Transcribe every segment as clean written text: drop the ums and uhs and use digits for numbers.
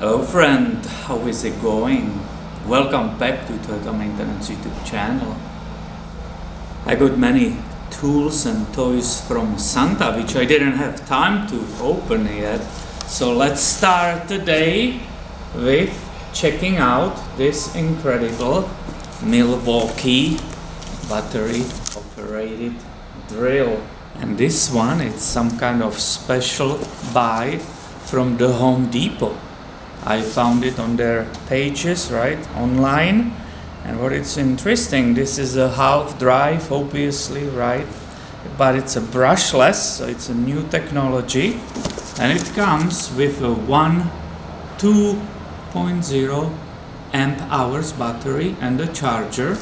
Hello friend, how is it going? Welcome back to Toyota Maintenance YouTube channel. I got many tools and toys from Santa which I didn't have time to open yet. So let's start today with checking out this incredible Milwaukee battery operated drill. And this one, it's some kind of special buy from the Home Depot. I found it on their pages, right, online. And what it's interesting, this is a half drive, obviously, right, but it's a brushless, so it's a new technology, and it comes with a 2.0 amp hours battery and a charger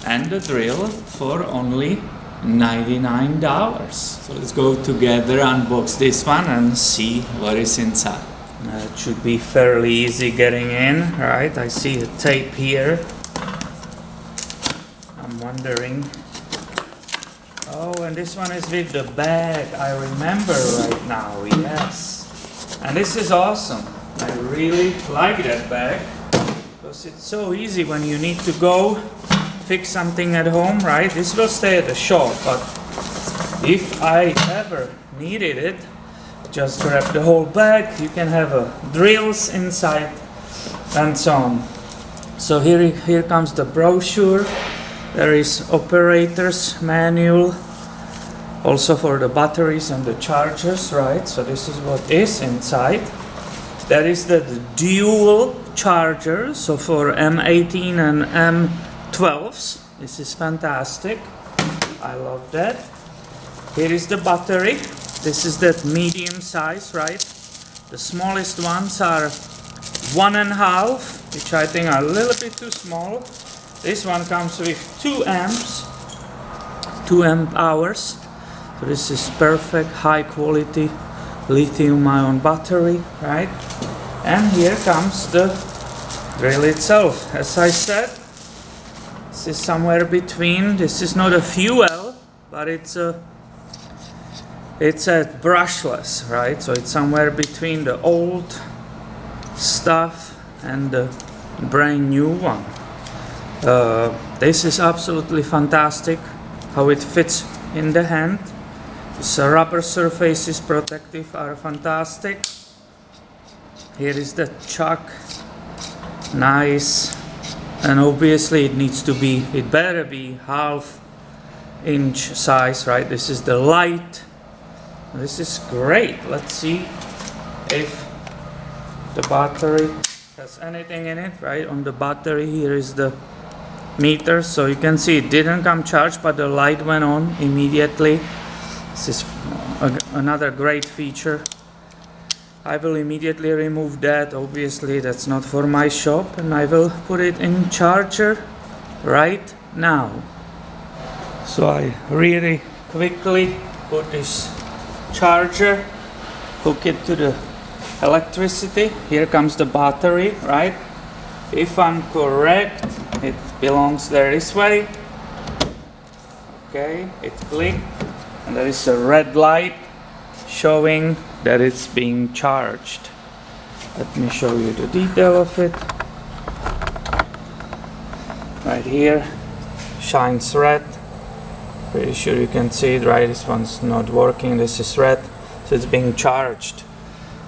and a drill for only $99. So let's go together, unbox this one and see what is inside. It should be fairly easy getting in, right? I see a tape here. I'm wondering. Oh, and this one is with the bag. I remember right now, yes. And this is awesome. I really like that bag because it's so easy when you need to go fix something at home, right? This will stay at the shop, but if I ever needed it, just grab the whole bag. You can have drills inside and so on. So here comes the brochure. There is operator's manual also for the batteries and the chargers, right? So this is what is inside. That is the dual charger, so for M18 and M12s. This is fantastic. I love that. Here is the battery. This is that medium size, right? The smallest ones are 1.5, which I think are a little bit too small. This one comes with 2 amps, 2 amp hours. So this is perfect, high quality lithium-ion battery, right? And here comes the drill itself. As I said, this is somewhere between. This is not a fuel, but it's a brushless, right? So it's somewhere between the old stuff and the brand new one. This is absolutely fantastic how it fits in the hand. This rubber surfaces protective are fantastic. Here is the chuck, nice, and obviously it better be 1/2 inch size, right? This is the light. This is great. Let's see if the battery has anything in it, right? On the battery, here is the meter. So you can see it didn't come charged, but the light went on immediately. This is another great feature. I will immediately remove that. Obviously, that's not for my shop. And I will put it in charger right now. So I really quickly put this charger, hook it to the electricity. Here comes the battery, right? If I'm correct, it belongs there this way. Okay, it clicked, and there is a red light showing that it's being charged. Let me show you the detail of it. Right here, shines red. Pretty sure you can see it, right? This one's not working. This is red, so it's being charged.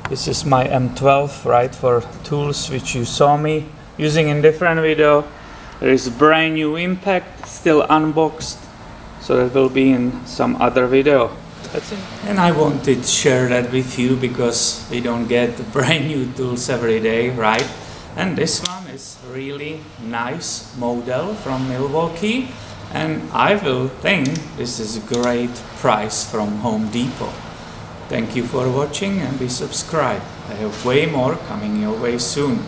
This is my M12, right, for tools which you saw me using in different video. There is a brand new impact, still unboxed, so that will be in some other video. That's it. And I wanted to share that with you because we don't get brand new tools every day, right? And this one is really nice model from Milwaukee. And I will think this is a great price from Home Depot. Thank you for watching and be subscribed. I have way more coming your way soon.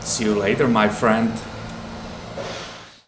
See you later, my friend.